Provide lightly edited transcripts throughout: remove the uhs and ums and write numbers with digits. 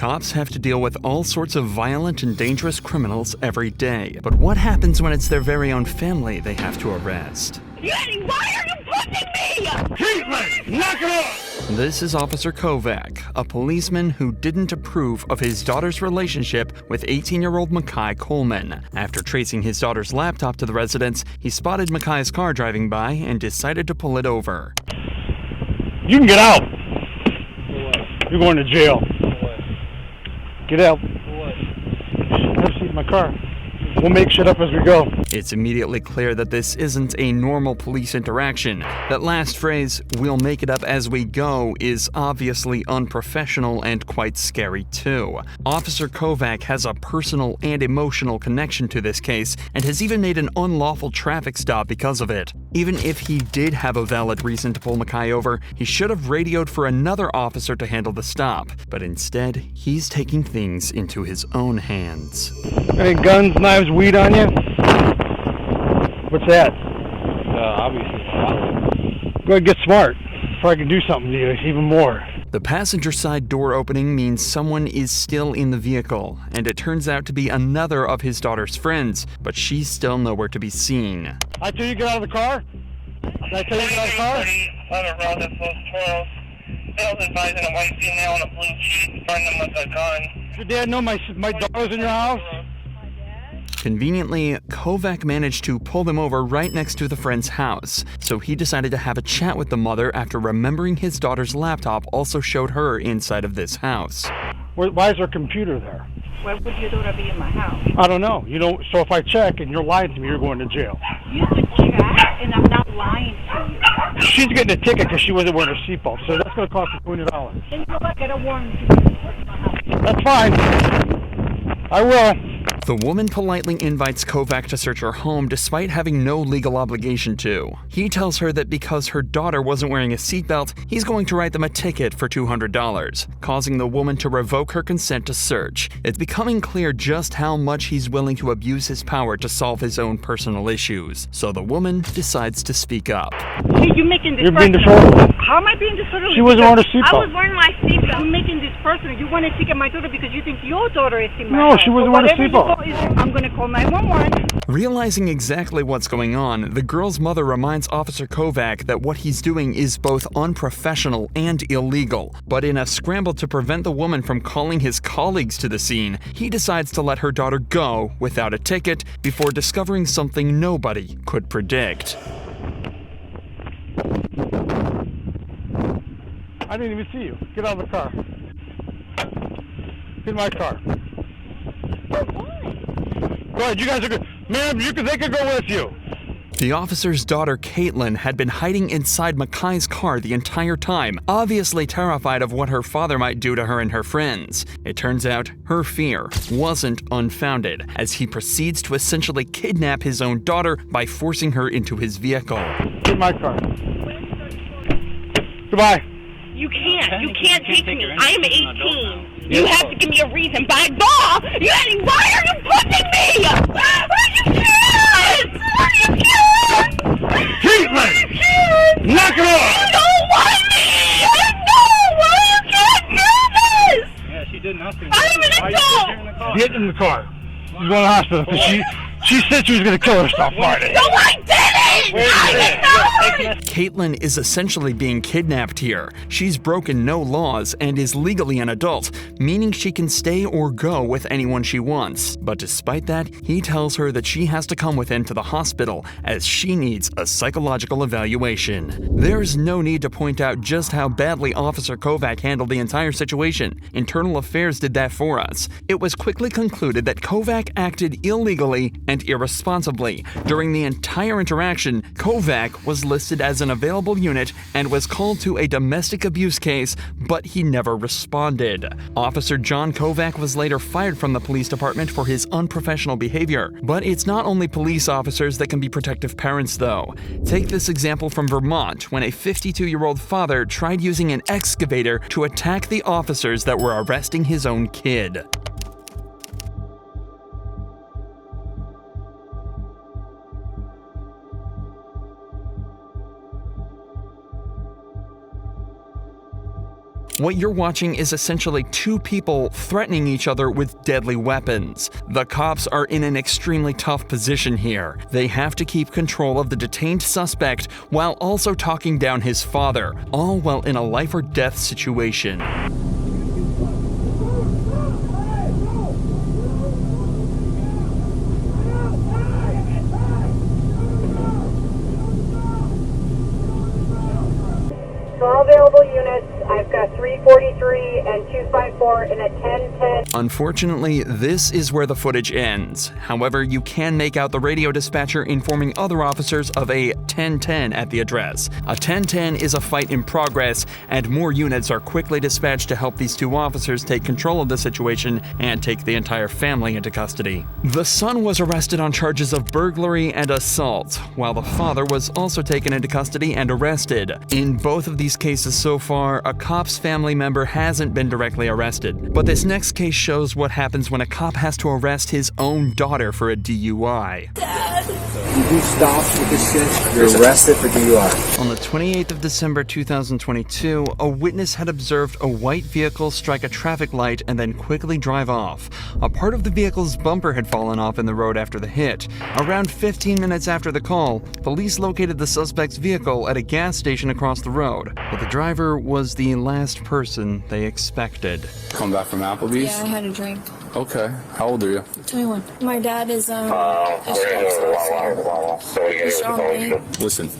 Cops have to deal with all sorts of violent and dangerous criminals every day. But what happens when it's their very own family they have to arrest? Yanni, why are you pushing me? Caitlin, knock it off! This is Officer Kovac, a policeman who didn't approve of his daughter's relationship with 18-year-old Makai Coleman. After tracing his daughter's laptop to the residence, he spotted Makai's car driving by and decided to pull it over. You can get out. You're going to jail. Get out. Have a seat in my car. We'll make shit up as we go. It's immediately clear that this isn't a normal police interaction. That last phrase, "we'll make it up as we go," is obviously unprofessional and quite scary too. Officer Kovac has a personal and emotional connection to this case and has even made an unlawful traffic stop because of it. Even if he did have a valid reason to pull Makai over, he should have radioed for another officer to handle the stop. But instead, he's taking things into his own hands. Any guns, knives, weed on you? What's that? Obviously. Go ahead, get smart before I can do something to you, even more. The passenger side door opening means someone is still in the vehicle, and it turns out to be another of his daughter's friends, but she's still nowhere to be seen. I tell you get out of the car? Did I tell you get out of the car? Sales advising a white female on a blue sheet, find them with a gun. Does your dad know my daughter's in your house? Conveniently, Kovac managed to pull them over right next to the friend's house, so he decided to have a chat with the mother after remembering his daughter's laptop also showed her inside of this house. Why is her computer there? Why would your daughter be in my house? I don't know. You know, so if I check and you're lying to me, you're going to jail. You could check, and I'm not lying to you. She's getting a ticket because she wasn't wearing her seatbelt, so that's going to cost her $200. Then go back, get a warrant to be in my house. That's fine. I will. The woman politely invites Kovac to search her home despite having no legal obligation to. He tells her that because her daughter wasn't wearing a seatbelt, he's going to write them a ticket for $200, causing the woman to revoke her consent to search. It's becoming clear just how much he's willing to abuse his power to solve his own personal issues. So the woman decides to speak up. Hey, you're making this You're being personal. disorderly. How am I being disorderly? She wasn't wearing a I seatbelt. was wearing my seatbelt. You're making this personal. You want to ticket my daughter because you think your daughter is in my No, house. she wasn't wearing a seatbelt. I'm going to call 911. Realizing exactly what's going on, the girl's mother reminds Officer Kovac that what he's doing is both unprofessional and illegal. But in a scramble to prevent the woman from calling his colleagues to the scene, he decides to let her daughter go without a ticket before discovering something nobody could predict. I didn't even see you. Get out of the car. Get in my car. Go ahead, you guys are good. Ma'am, they could go with you. The officer's daughter, Caitlin, had been hiding inside Makai's car the entire time, obviously terrified of what her father might do to her and her friends. It turns out her fear wasn't unfounded, as he proceeds to essentially kidnap his own daughter by forcing her into his vehicle. Get in my car. Goodbye. You can't take me. I am 18. You have to give me a reason. By law, Yanni, why are you pushing me? Are you kidding? Are you kidding? Caitlin! Knock it off! You don't want me! I know! Why you can't do this? Yeah, she did nothing. I'm an adult! Get in the car. She's going to the hospital because she said she was going to kill herself Friday. No, I didn't! I did not! Caitlin is essentially being kidnapped here. She's broken no laws and is legally an adult, meaning she can stay or go with anyone she wants. But despite that, he tells her that she has to come with him to the hospital as she needs a psychological evaluation. There's no need to point out just how badly Officer Kovac handled the entire situation. Internal Affairs did that for us. It was quickly concluded that Kovac acted illegally and irresponsibly. During the entire interaction, Kovac was listed as an available unit and was called to a domestic abuse case, but he never responded. Officer John Kovac was later fired from the police department for his unprofessional behavior. But it's not only police officers that can be protective parents, though. Take this example from Vermont, when a 52-year-old father tried using an excavator to attack the officers that were arresting his own kid. What you're watching is essentially two people threatening each other with deadly weapons. The cops are in an extremely tough position here. They have to keep control of the detained suspect while also talking down his father, all while in a life or death situation. For all available units, I've got 343 and 254 in a 1010. Unfortunately, this is where the footage ends. However, you can make out the radio dispatcher informing other officers of a 1010 at the address. A 1010 is a fight in progress, and more units are quickly dispatched to help these two officers take control of the situation and take the entire family into custody. The son was arrested on charges of burglary and assault, while the father was also taken into custody and arrested. In both of these cases so far, a cop's family member hasn't been directly arrested. But this next case shows what happens when a cop has to arrest his own daughter for a DUI. You do stops with this shit, you're arrested for DUI. On the 28th of December 2022, a witness had observed a white vehicle strike a traffic light and then quickly drive off. A part of the vehicle's bumper had fallen off in the road after the hit. Around 15 minutes after the call, police located the suspect's vehicle at a gas station across the road, but the driver was the last person they expected. Come back from Applebee's? Yeah, I had a drink. Okay. How old are you? 21. My dad is Listen,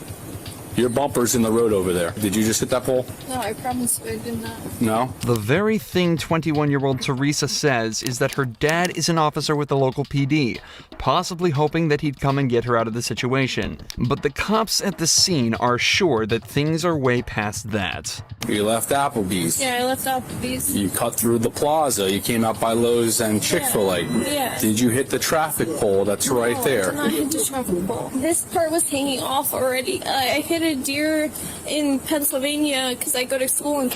your bumper's in the road over there. Did you just hit that pole? No, I promise I did not. No? The very thing 21-year-old Teresa says is that her dad is an officer with the local PD, possibly hoping that he'd come and get her out of the situation. But the cops at the scene are sure that things are way past that. You left Applebee's. Yeah, I left Applebee's. You cut through the plaza. You came out by Lowe's and Chick-fil-A. Yeah. Did you hit the traffic pole that's right No, there? I did not hit the traffic pole. This part was hanging off already. I hit a deer in Pennsylvania because I go to school in.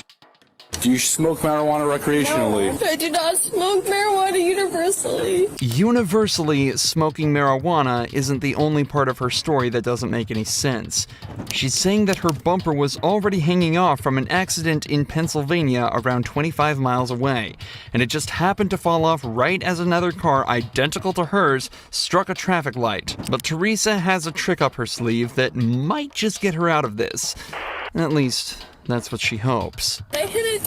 Do you smoke marijuana recreationally? No, I do not smoke marijuana universally. Universally, smoking marijuana isn't the only part of her story that doesn't make any sense. She's saying that her bumper was already hanging off from an accident in Pennsylvania around 25 miles away, and it just happened to fall off right as another car identical to hers struck a traffic light. But Teresa has a trick up her sleeve that might just get her out of this. At least, that's what she hopes. I hit a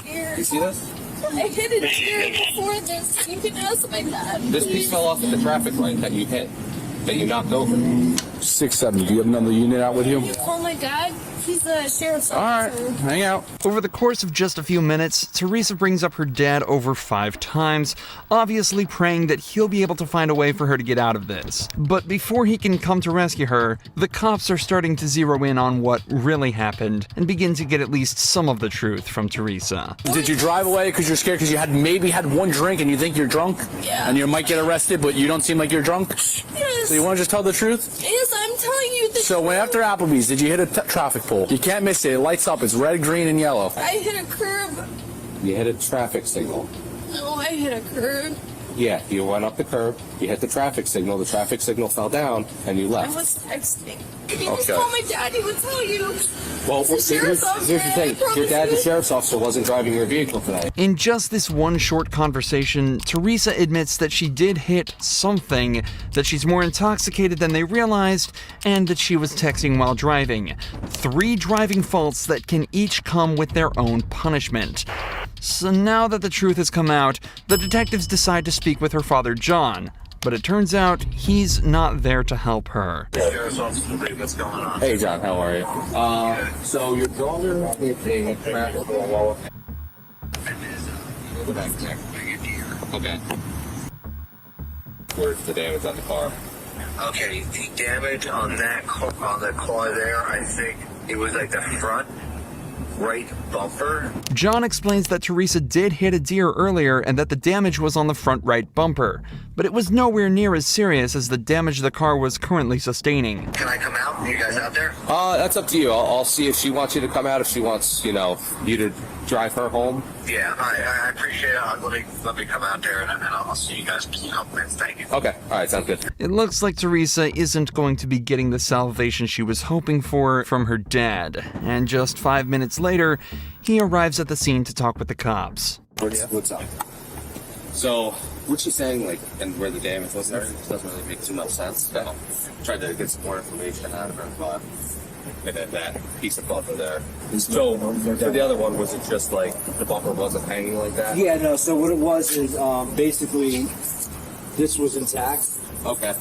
deer. You see this? I hit a deer before this. You can ask my dad. This piece fell off at the traffic light that you hit, that you knocked over. 6-7. Do you have another unit out with you? Call my dad. He's the sheriff's All right. officer. Hang out. Over the course of just a few minutes, Teresa brings up her dad over 5 times, obviously praying that he'll be able to find a way for her to get out of this. But before he can come to rescue her, the cops are starting to zero in on what really happened and begin to get at least some of the truth from Teresa. Did you drive away because you're scared because you had maybe had one drink and you think you're drunk? Yeah. And you might get arrested, but you don't seem like you're drunk? Yes. So you want to just tell the truth? Yes, I'm telling you the So when after Applebee's, did you hit a traffic pole? You can't miss it. It lights up. It's red, green, and yellow. I hit a curb. You hit a traffic signal. No, I hit a curb. Yeah, you went up the curb, you hit the traffic signal fell down, and you I left. was texting. If you just Okay. call my dad, he would tell you. Well, It's the sheriff's office, here's the thing. I promise Your dad, the you. sheriff's officer, wasn't driving your vehicle today. In just this one short conversation, Teresa admits that she did hit something, that she's more intoxicated than they realized, and that she was texting while driving. 3 driving faults that can each come with their own punishment. So now that the truth has come out, the detectives decide to speak with her father, John. But it turns out he's not there to help her. Hey, John, how are you? So your daughter hit a traffic wall. Okay. Where's the damage on the car? Okay, the damage on that on the car there, I think it was like the front right bumper. John explains that Teresa did hit a deer earlier and that the damage was on the front right bumper, but it was nowhere near as serious as the damage the car was currently sustaining. Can I come out? Are you guys out there? That's up to you. I'll see if she wants you to come out, if she wants, you to drive her home. Yeah, I appreciate it. Let me come out there and I'll see you guys in a couple minutes. Thank you. Okay, all right, sounds good. It looks like Teresa isn't going to be getting the salvation she was hoping for from her dad, and just 5 minutes later, later, he arrives at the scene to talk with the cops. What's up? So, what she's saying, like, and where the damage was and everything, doesn't really make too much sense. So, tried to get some more information out of her, but and then that piece of bumper there. So, for the other one, was it just like the bumper wasn't hanging like that? Yeah, no. So what it was is basically this was intact. Okay.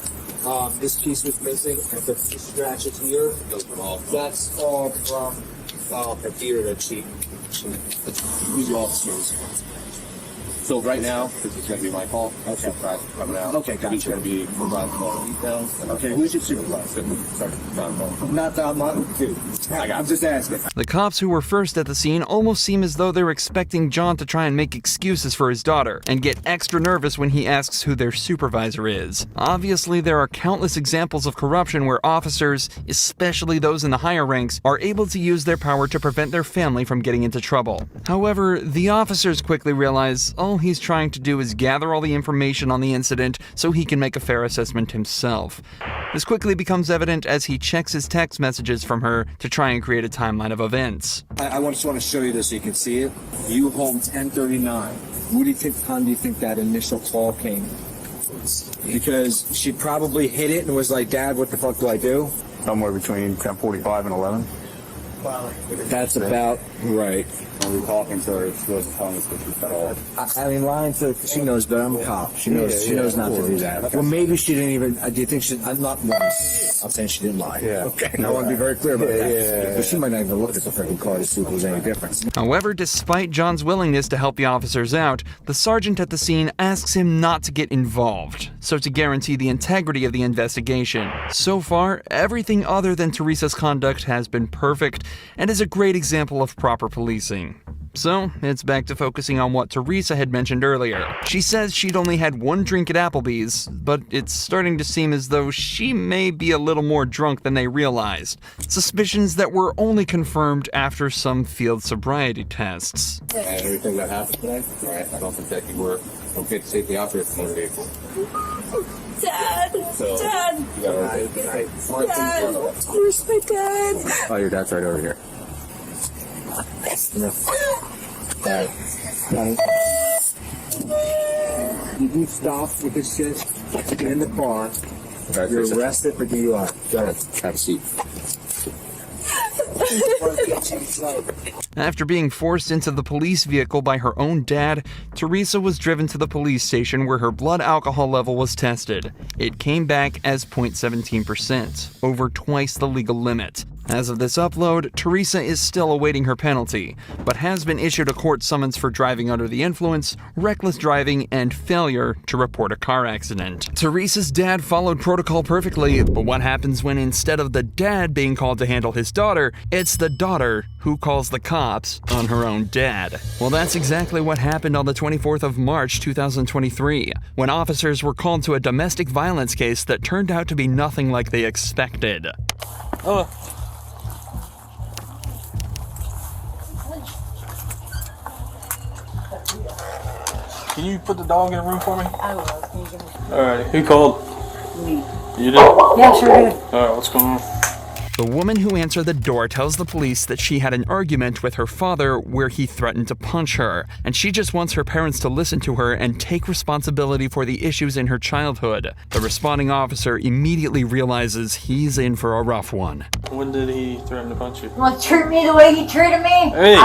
This piece was missing, and the scratches here. Those were all. That's all from the gear that she lost. So right now, this is going to be my call. Okay. Supervisor coming out. Okay, gotcha. He's going to be providing all the details. Okay, who's your supervisor? Not that one, dude. I'm just asking. The cops who were first at the scene almost seem as though they're expecting John to try and make excuses for his daughter, and get extra nervous when he asks who their supervisor is. Obviously, there are countless examples of corruption where officers, especially those in the higher ranks, are able to use their power to prevent their family from getting into trouble. However, the officers quickly realize all he's trying to do is gather all the information on the incident so he can make a fair assessment himself. This quickly becomes evident as he checks his text messages from her to try and create a timeline of events. I just want to show you this so you can see it. You home 10:39. What do you think time do you think that initial call came? Because she probably hit it and was like, Dad, what the fuck do I do? Somewhere between 10:45 and 11. That's about right. When we're talking to her, she wasn't telling us what she said all. I mean, lying to she knows better. I'm a cop. She knows not to do that. Well, maybe she didn't even. Do you think she? I'm not. I'm saying she didn't lie. Yeah. Okay. I want to be very clear about that. But she might not even look at the freaking car to see if there's any difference. However, despite John's willingness to help the officers out, the sergeant at the scene asks him not to get involved, so to guarantee the integrity of the investigation. So far, everything other than Teresa's conduct has been perfect and is a great example of proper policing. So, it's back to focusing on what Teresa had mentioned earlier. She says she'd only had one drink at Applebee's, but it's starting to seem as though she may be a little more drunk than they realized. Suspicions that were only confirmed after some field sobriety tests. And everything that happened today, right? I don't think that you were okay to safely operate the motor vehicle. Dad! So, Dad! You got Dad! Where's my dad? Oh, your dad's right over here. Alright. You stop with this shit in the car. You're arrested for DUI. Go ahead. Have a seat. After being forced into the police vehicle by her own dad, Teresa was driven to the police station where her blood alcohol level was tested. It came back as 0.17%, over twice the legal limit. As of this upload, Teresa is still awaiting her penalty, but has been issued a court summons for driving under the influence, reckless driving, and failure to report a car accident. Teresa's dad followed protocol perfectly, but what happens when instead of the dad being called to handle his daughter, it's the daughter who calls the cops on her own dad? Well, that's exactly what happened on the 24th of March 2023, when officers were called to a domestic violence case that turned out to be nothing like they expected. Can you put the dog in a room for me? I will. Can you give me? Alright, who called? Me. You did? Yeah, sure did. Alright, what's going on? The woman who answered the door tells the police that she had an argument with her father where he threatened to punch her, and she just wants her parents to listen to her and take responsibility for the issues in her childhood. The responding officer immediately realizes he's in for a rough one. When did he threaten to punch you? Well, treat me the way he treated me. Hey!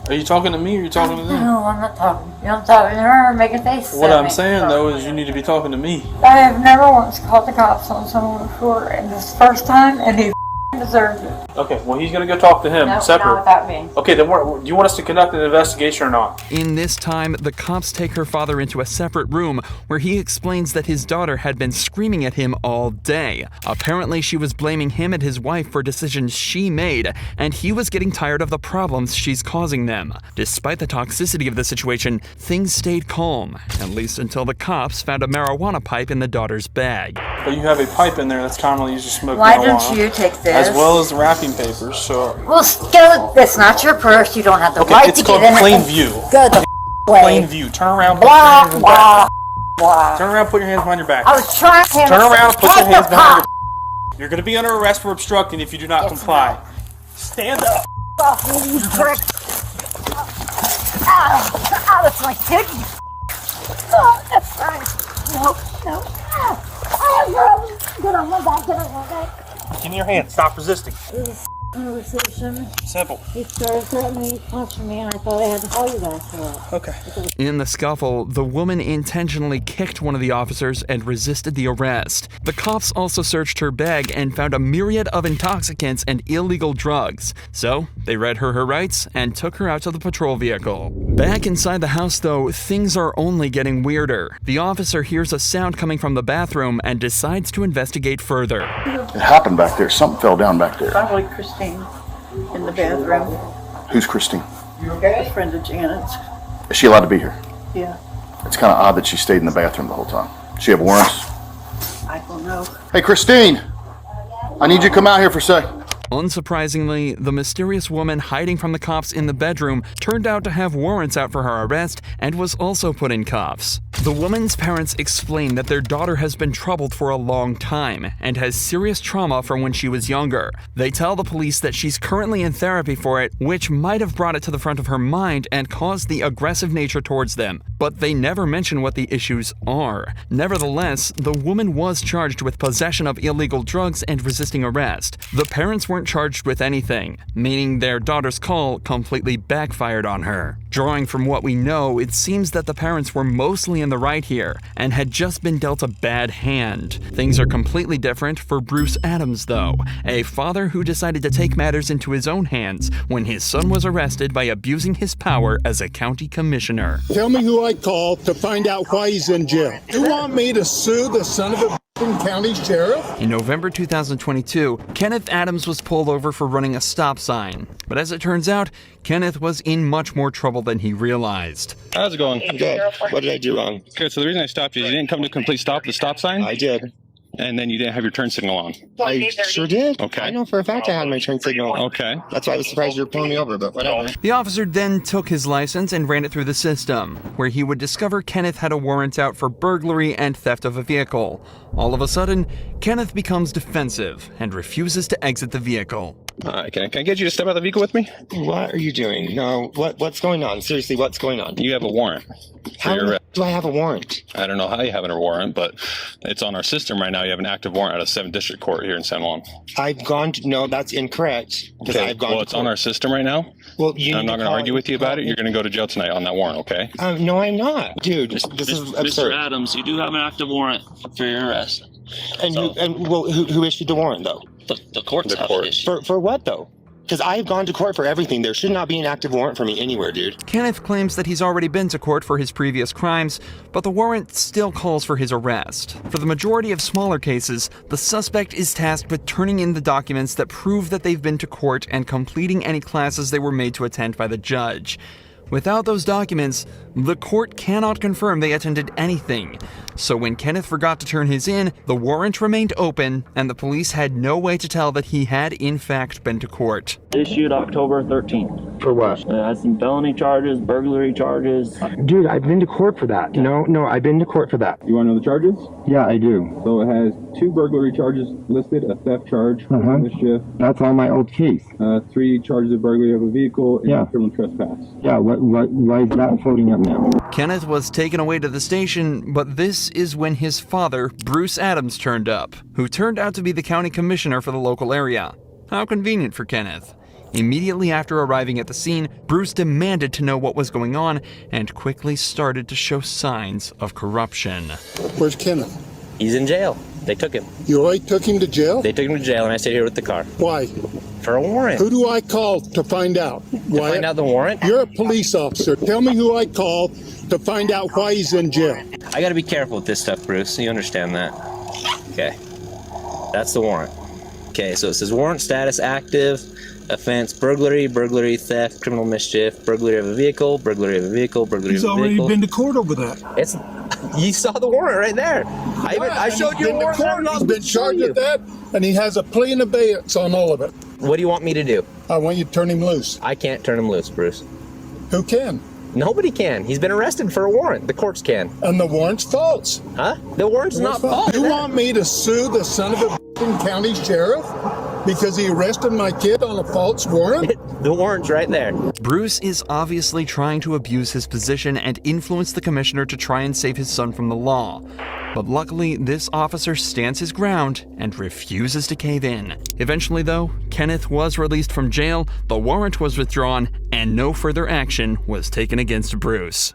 Are you talking to me or are you talking to them? No, I'm not talking. I'm talking to her, making faces. What I'm saying though is you need to be talking to me. I have never once called the cops on someone before, and this is the first time, and he deserves it. Okay, well he's gonna go talk to him separate. Not without me. Okay, then do you want us to conduct an investigation or not? In this time, the cops take her father into a separate room where he explains that his daughter had been screaming at him all day. Apparently, she was blaming him and his wife for decisions she made, and he was getting tired of the problems she's causing them. Despite the toxicity of the situation, things stayed calm, at least until the cops found a marijuana pipe in the daughter's bag. But you have a pipe in there that's commonly used to smoke marijuana. Why don't you take this? As well as the wrapping papers, so... Well, go. It's not your purse. You don't have the right to it's get called in plain it. view. Go the way. Plain view. Turn around, put Blah, your hands blah, back. blah. Turn around, put your hands behind your back. I was trying to... Turn around and put your hands behind your... You're going to be under arrest for obstructing if you do not comply. Stand up. off me, you prick! Ah, that's my kid! Oh, that's right! No. Get on my back, get on my back! Give me your hand. Stop resisting. This is conversation. Simple. He started threatening me, punching me, and I thought I had to call you guys for it. Okay. In the scuffle, the woman intentionally kicked one of the officers and resisted the arrest. The cops also searched her bag and found a myriad of intoxicants and illegal drugs. So, they read her rights and took her out to the patrol vehicle. Back inside the house, though, things are only getting weirder. The officer hears a sound coming from the bathroom and decides to investigate further. It happened back there. Something fell down back there. Probably Christine in the bathroom. Who's Christine? A friend of Janet's. Is she allowed to be here? Yeah, It's kind of odd that she stayed in the bathroom the whole time. Does she have warrants? I don't know. Hey, Christine! I need you to come out here for a sec. Unsurprisingly, the mysterious woman hiding from the cops in the bedroom turned out to have warrants out for her arrest and was also put in cuffs. The woman's parents explain that their daughter has been troubled for a long time and has serious trauma from when she was younger. They tell the police that she's currently in therapy for it, which might have brought it to the front of her mind and caused the aggressive nature towards them, but they never mention what the issues are. Nevertheless, the woman was charged with possession of illegal drugs and resisting arrest. The parents weren't charged with anything, meaning their daughter's call completely backfired on her. Drawing from what we know, it seems that the parents were mostly in the right here and had just been dealt a bad hand. Things are completely different for Bruce Adams, though, a father who decided to take matters into his own hands when his son was arrested by abusing his power as a county commissioner. Tell me who I called to find out why he's in jail. You want me to sue the son of a county sheriff? In November 2022, Kenneth Adams was pulled over for running a stop sign. But as it turns out, Kenneth was in much more trouble than he realized. How's it going? Good. What did I do wrong? Okay, so the reason I stopped you is you didn't come to a complete stop at the stop sign? I did. And then you didn't have your turn signal on. I sure did. Okay. I know for a fact I had my turn signal on. Okay. That's why I was surprised you were pulling me over, but whatever. The officer then took his license and ran it through the system, where he would discover Kenneth had a warrant out for burglary and theft of a vehicle. All of a sudden, Kenneth becomes defensive and refuses to exit the vehicle. Can I get you to step out of the vehicle with me? What are you doing? No, what's going on? Seriously, what's going on? You have a warrant. How do I have a warrant? I don't know how you have a warrant, but it's on our system right now. You have an active warrant out of 7th District Court here in San Juan. I've gone to, no, that's incorrect. Okay, it's on our system right now. Well, I'm not going to argue with you about it. You're going to go to jail tonight on that warrant, okay? No, I'm not. Dude, this is absurd. Mr. Adams, you do have an active warrant for your arrest. And who issued the warrant, though? The court's issued. For what, though? Because I've gone to court for everything. There should not be an active warrant for me anywhere, dude. Kenneth claims that he's already been to court for his previous crimes, but the warrant still calls for his arrest. For the majority of smaller cases, the suspect is tasked with turning in the documents that prove that they've been to court and completing any classes they were made to attend by the judge. Without those documents, the court cannot confirm they attended anything. So when Kenneth forgot to turn his in, the warrant remained open, and the police had no way to tell that he had in fact been to court. Issued October 13th. For what? It has some felony charges, burglary charges. Dude, I've been to court for that. No, I've been to court for that. You want to know the charges? Yeah, I do. So it has 2 burglary charges listed, a theft charge, mischief. That's on my old case. 3 charges of burglary of a vehicle, and criminal trespass. Yeah, why is that floating up now? Kenneth was taken away to the station, but this is when his father, Bruce Adams, turned up, who turned out to be the county commissioner for the local area. How convenient for Kenneth. Immediately after arriving at the scene, Bruce demanded to know what was going on and quickly started to show signs of corruption. Where's Kenneth? He's in jail. They took him. You already took him to jail? They took him to jail, and I stayed here with the car. Why? For a warrant. Who do I call to find out? To find out the warrant? You're a police officer. Tell me who I called to find out why he's in jail. I gotta be careful with this stuff, Bruce. You understand that? Okay. That's the warrant. Okay, so it says warrant status active, offense burglary, theft, criminal mischief, burglary of a vehicle, burglary of a vehicle, burglary of a vehicle. He's already been to court over that. You saw the warrant right there. I showed you a warrant. He's been charged with that, and he has a plea and abeyance on all of it. What do you want me to do? I want you to turn him loose. I can't turn him loose, Bruce. Who can? Nobody can. He's been arrested for a warrant. The courts can. And the warrant's false. Huh? The warrant's not false. You want me to sue the son of a county sheriff? because he arrested my kid on a false warrant? The warrant's right there. Bruce is obviously trying to abuse his position and influence the commissioner to try and save his son from the law. But luckily, this officer stands his ground and refuses to cave in. Eventually, though, Kenneth was released from jail, the warrant was withdrawn, and no further action was taken against Bruce.